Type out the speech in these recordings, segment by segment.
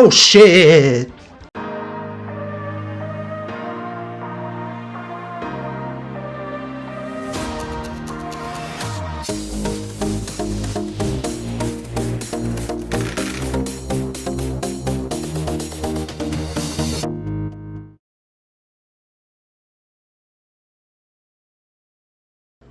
Oh shit!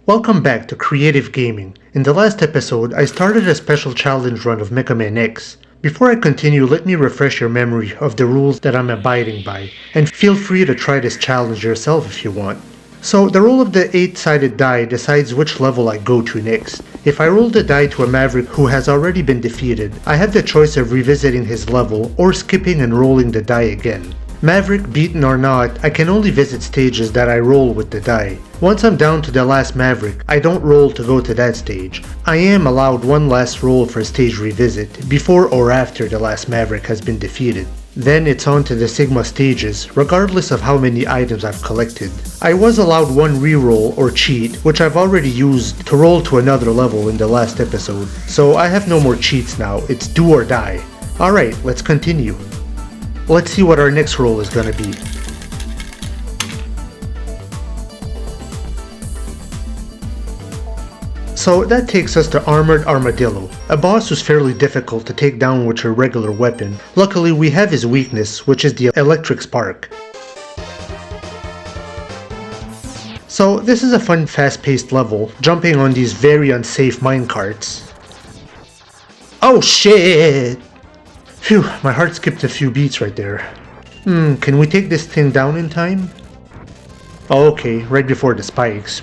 Welcome back to Creative Gaming. In the last episode, I started a special challenge run of Megaman X. Before I continue, let me refresh your memory of the rules that I'm abiding by, and feel free to try this challenge yourself if you want. So, the roll of the 8-sided die decides which level I go to next. If I roll the die to a maverick who has already been defeated, I have the choice of revisiting his level or skipping and rolling the die again. Maverick beaten or not, I can only visit stages that I roll with the die. Once I'm down to the last maverick, I don't roll to go to that stage. I am allowed one last roll for stage revisit, before or after the last maverick has been defeated. Then it's on to the Sigma stages, regardless of how many items I've collected. I was allowed one reroll or cheat, which I've already used to roll to another level in the last episode, so I have no more cheats now, it's do or die. Alright, let's continue. Let's see what our next roll is gonna be. So that takes us to Armored Armadillo, a boss who's fairly difficult to take down with your regular weapon. Luckily we have his weakness, which is the electric spark. So this is a fun fast-paced level, jumping on these very unsafe minecarts. Oh shit! Phew, my heart skipped a few beats right there. Can we take this thing down in time? Oh, okay, right before the spikes.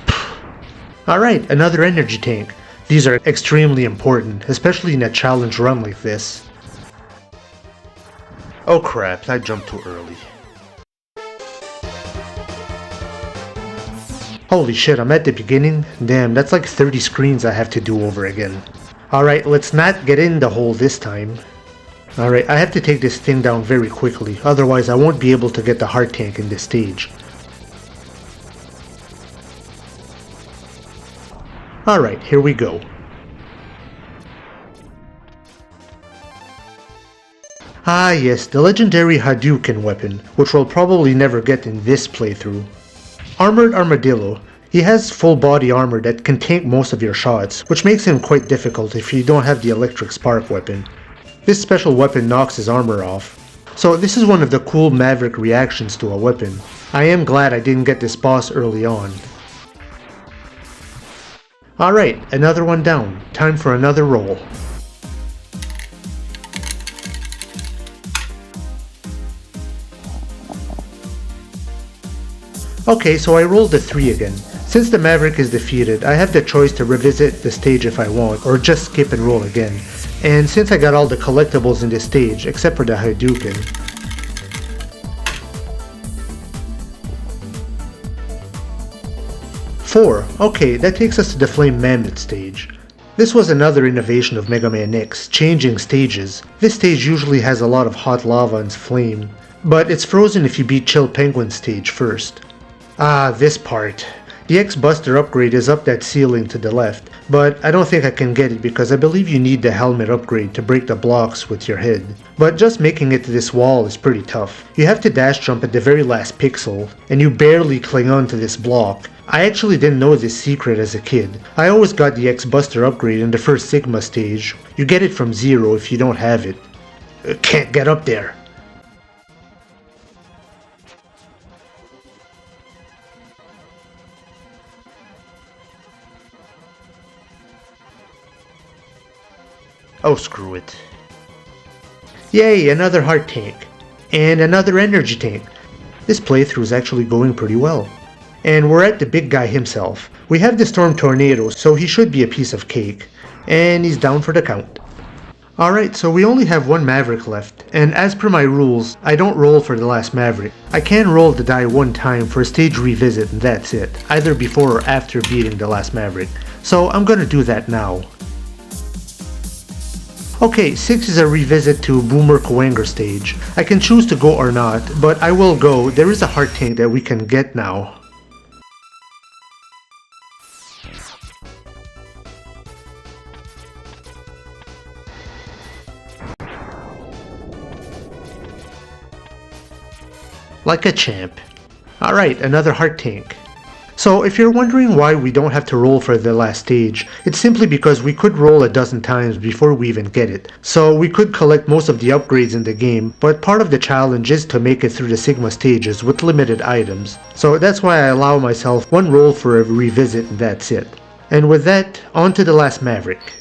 Alright, another energy tank. These are extremely important, especially in a challenge run like this. Oh crap, I jumped too early. Holy shit, I'm at the beginning? Damn, that's like 30 screens I have to do over again. Alright, let's not get in the hole this time. Alright, I have to take this thing down very quickly, otherwise I won't be able to get the heart tank in this stage. Alright, here we go. Ah yes, the legendary Hadouken weapon, which we'll probably never get in this playthrough. Armored Armadillo. He has full body armor that can tank most of your shots, which makes him quite difficult if you don't have the electric spark weapon. This special weapon knocks his armor off. So this is one of the cool maverick reactions to a weapon. I am glad I didn't get this boss early on. Alright, another one down. Time for another roll. Okay, so I rolled a 3 again. Since the maverick is defeated, I have the choice to revisit the stage if I want, or just skip and roll again. And since I got all the collectibles in this stage, except for the Hadouken. 4. Okay, that takes us to the Flame Mammoth stage. This was another innovation of Megaman X, changing stages. This stage usually has a lot of hot lava and flame, but it's frozen if you beat Chill Penguin stage first. Ah, this part. The X-Buster upgrade is up that ceiling to the left, but I don't think I can get it because I believe you need the helmet upgrade to break the blocks with your head. But just making it to this wall is pretty tough. You have to dash jump at the very last pixel, and you barely cling on to this block. I actually didn't know this secret as a kid. I always got the X-Buster upgrade in the first Sigma stage. You get it from 0 if you don't have it. Can't get up there. Oh, screw it. Yay, another heart tank. And another energy tank. This playthrough is actually going pretty well. And we're at the big guy himself. We have the Storm Tornado, so he should be a piece of cake. And he's down for the count. Alright, so we only have one Maverick left, and as per my rules, I don't roll for the last Maverick. I can roll the die one time for a stage revisit and that's it, either before or after beating the last Maverick. So I'm gonna do that now. Okay, 6 is a revisit to Boomer Coanger stage. I can choose to go or not, but I will go. There is a heart tank that we can get now. Like a champ. Alright, another heart tank. So if you're wondering why we don't have to roll for the last stage, it's simply because we could roll a dozen times before we even get it. So we could collect most of the upgrades in the game, but part of the challenge is to make it through the Sigma stages with limited items. So that's why I allow myself one roll for a revisit and that's it. And with that, on to the last Maverick.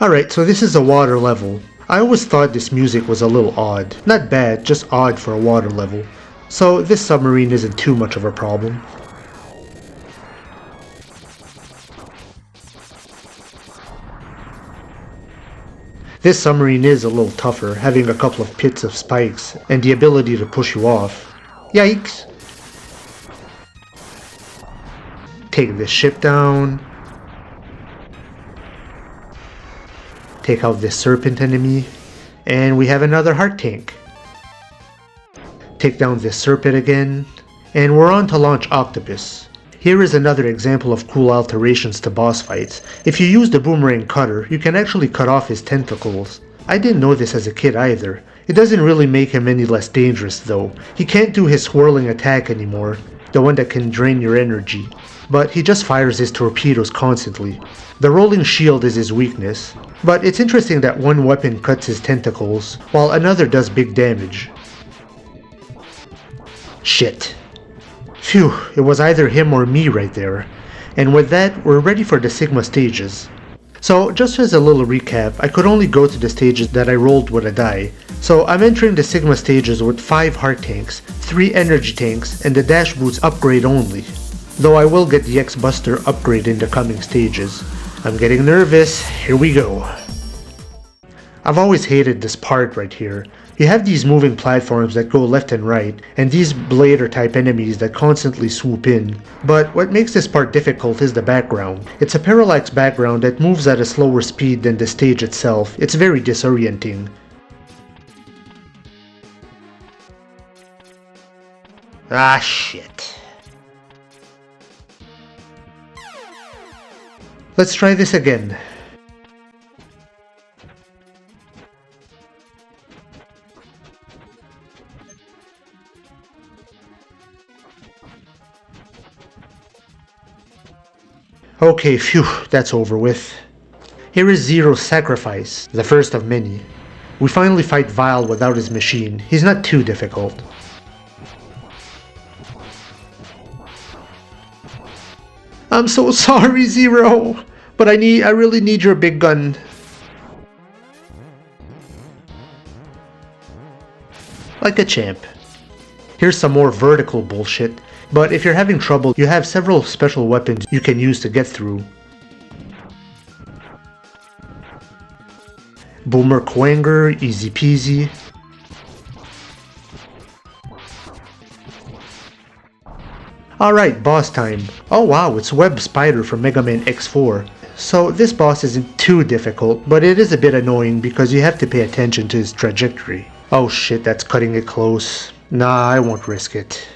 Alright, so this is a water level. I always thought this music was a little odd. Not bad, just odd for a water level. So this submarine isn't too much of a problem. This submarine is a little tougher, having a couple of pits of spikes and the ability to push you off. Yikes! Take this ship down. Take out this serpent enemy. And we have another heart tank. Take down this serpent again. And we're on to launch Octopus. Here is another example of cool alterations to boss fights. If you use the boomerang cutter, you can actually cut off his tentacles. I didn't know this as a kid either. It doesn't really make him any less dangerous though. He can't do his swirling attack anymore, the one that can drain your energy. But he just fires his torpedoes constantly. The rolling shield is his weakness. But it's interesting that one weapon cuts his tentacles, while another does big damage. Shit. Phew, it was either him or me right there. And with that, we're ready for the Sigma stages. So just as a little recap, I could only go to the stages that I rolled with a die. So I'm entering the Sigma stages with 5 heart tanks, 3 energy tanks, and the dash boots upgrade only. Though I will get the X-Buster upgrade in the coming stages. I'm getting nervous, here we go. I've always hated this part right here. You have these moving platforms that go left and right, and these blader type enemies that constantly swoop in. But what makes this part difficult is the background. It's a parallax background that moves at a slower speed than the stage itself. It's very disorienting. Ah shit. Let's try this again. Okay, phew, that's over with. Here is Zero's sacrifice, the first of many. We finally fight Vile without his machine. He's not too difficult. I'm so sorry, Zero, but I really need your big gun. Like a champ. Here's some more vertical bullshit. But if you're having trouble, you have several special weapons you can use to get through. Boomer Quanger, easy peasy. Alright, boss time. Oh wow, it's Web Spider from Megaman X4. So this boss isn't too difficult, but it is a bit annoying because you have to pay attention to his trajectory. Oh shit, that's cutting it close. Nah, I won't risk it.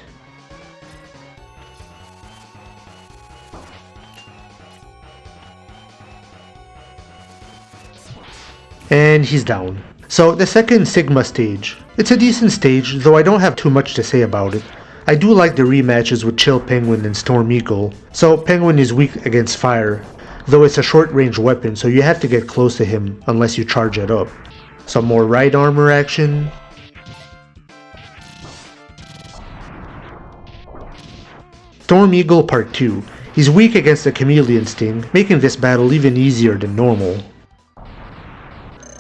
And he's down. So the second Sigma stage. It's a decent stage, though I don't have too much to say about it. I do like the rematches with Chill Penguin and Storm Eagle. So Penguin is weak against fire, though it's a short range weapon so you have to get close to him unless you charge it up. Some more right armor action. Storm Eagle Part 2. He's weak against the Chameleon Sting, making this battle even easier than normal.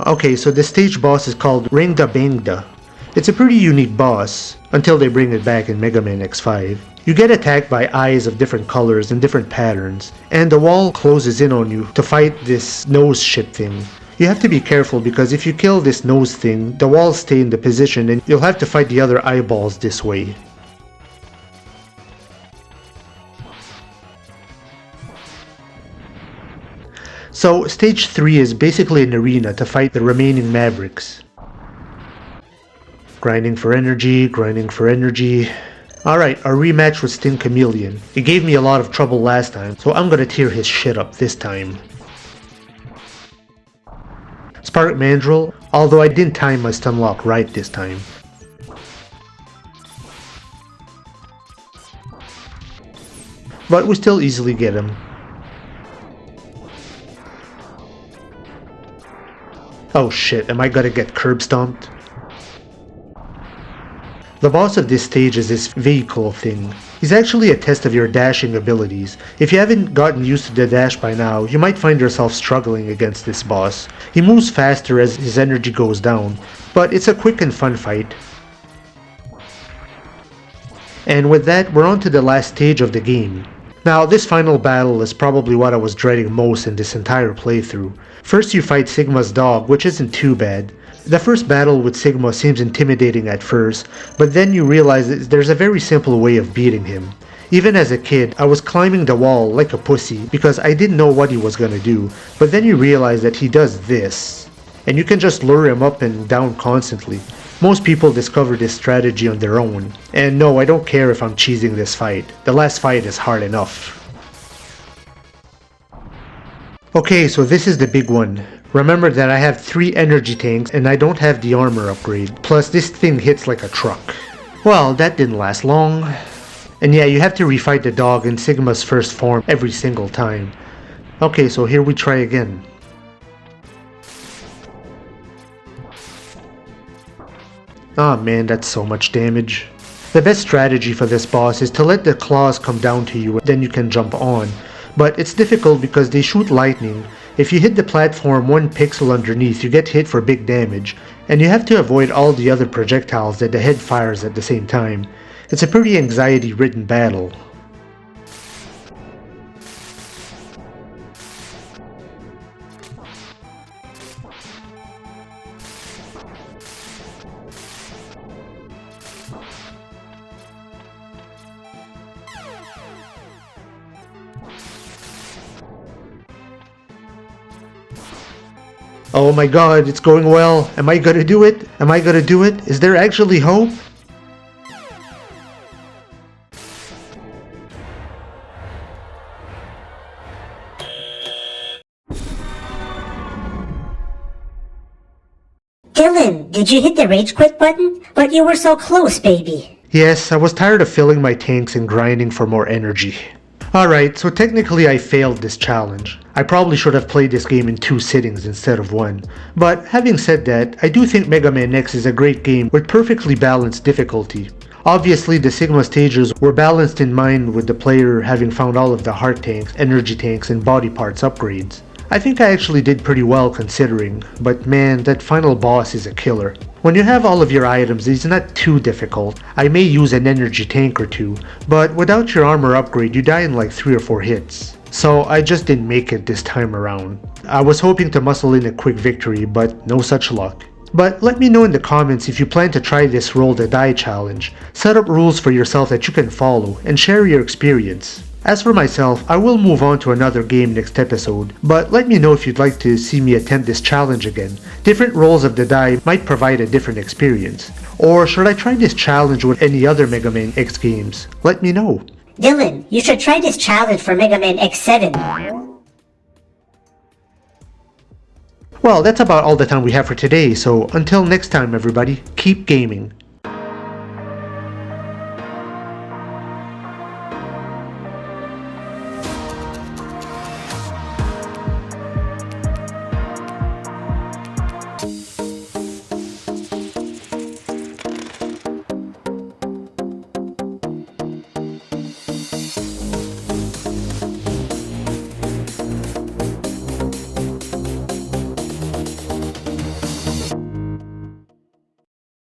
Okay, so the stage boss is called Rangda Bangda. It's a pretty unique boss, until they bring it back in Megaman X5. You get attacked by eyes of different colors and different patterns, and the wall closes in on you to fight this nose shit thing. You have to be careful because if you kill this nose thing, the walls stay in the position and you'll have to fight the other eyeballs this way. So stage 3 is basically an arena to fight the remaining Mavericks. Grinding for energy, grinding for energy. Alright, our rematch with Sting Chameleon. It gave me a lot of trouble last time, so I'm gonna tear his shit up this time. Spark Mandrill, although I didn't time my stun lock right this time. but we still easily get him. Oh shit, am I gonna get curb stomped? The boss of this stage is this vehicle thing. He's actually a test of your dashing abilities. If you haven't gotten used to the dash by now, you might find yourself struggling against this boss. He moves faster as his energy goes down, but it's a quick and fun fight. And with that, we're on to the last stage of the game. Now, this final battle is probably what I was dreading most in this entire playthrough. First you fight Sigma's dog, which isn't too bad. The first battle with Sigma seems intimidating at first, but then you realize that there's a very simple way of beating him. Even as a kid, I was climbing the wall like a pussy because I didn't know what he was gonna do, but then you realize that he does this. And you can just lure him up and down constantly. Most people discover this strategy on their own. And no, I don't care if I'm cheesing this fight. The last fight is hard enough. Okay, so this is the big one. Remember that I have 3 energy tanks and I don't have the armor upgrade. Plus this thing hits like a truck. Well, that didn't last long. And yeah, you have to refight the dog in Sigma's first form every single time. Okay, so here we try again. Ah man, that's so much damage. The best strategy for this boss is to let the claws come down to you, then you can jump on. But it's difficult because they shoot lightning. If you hit the platform 1 pixel underneath, you get hit for big damage, and you have to avoid all the other projectiles that the head fires at the same time. It's a pretty anxiety-ridden battle. Oh my god, it's going well. Am I gonna do it? Am I gonna do it? Is there actually hope? Dylan, did you hit the rage quit button? But you were so close, baby. Yes, I was tired of filling my tanks and grinding for more energy. Alright, so technically I failed this challenge. I probably should have played this game in 2 sittings instead of 1. But having said that, I do think Megaman X is a great game with perfectly balanced difficulty. Obviously the Sigma stages were balanced in mind with the player having found all of the heart tanks, energy tanks, and body parts upgrades. I think I actually did pretty well considering, but man, that final boss is a killer. When you have all of your items, it's not too difficult. I may use an energy tank or 2, but without your armor upgrade, you die in like 3 or 4 hits. So I just didn't make it this time around. I was hoping to muscle in a quick victory, but no such luck. But let me know in the comments if you plan to try this roll the die challenge. Set up rules for yourself that you can follow, and share your experience. As for myself, I will move on to another game next episode, but let me know if you'd like to see me attempt this challenge again. Different rolls of the die might provide a different experience. Or should I try this challenge with any other Mega Man X games? Let me know. Dylan, you should try this challenge for Megaman X7. Well, that's about all the time we have for today, so until next time everybody, keep gaming.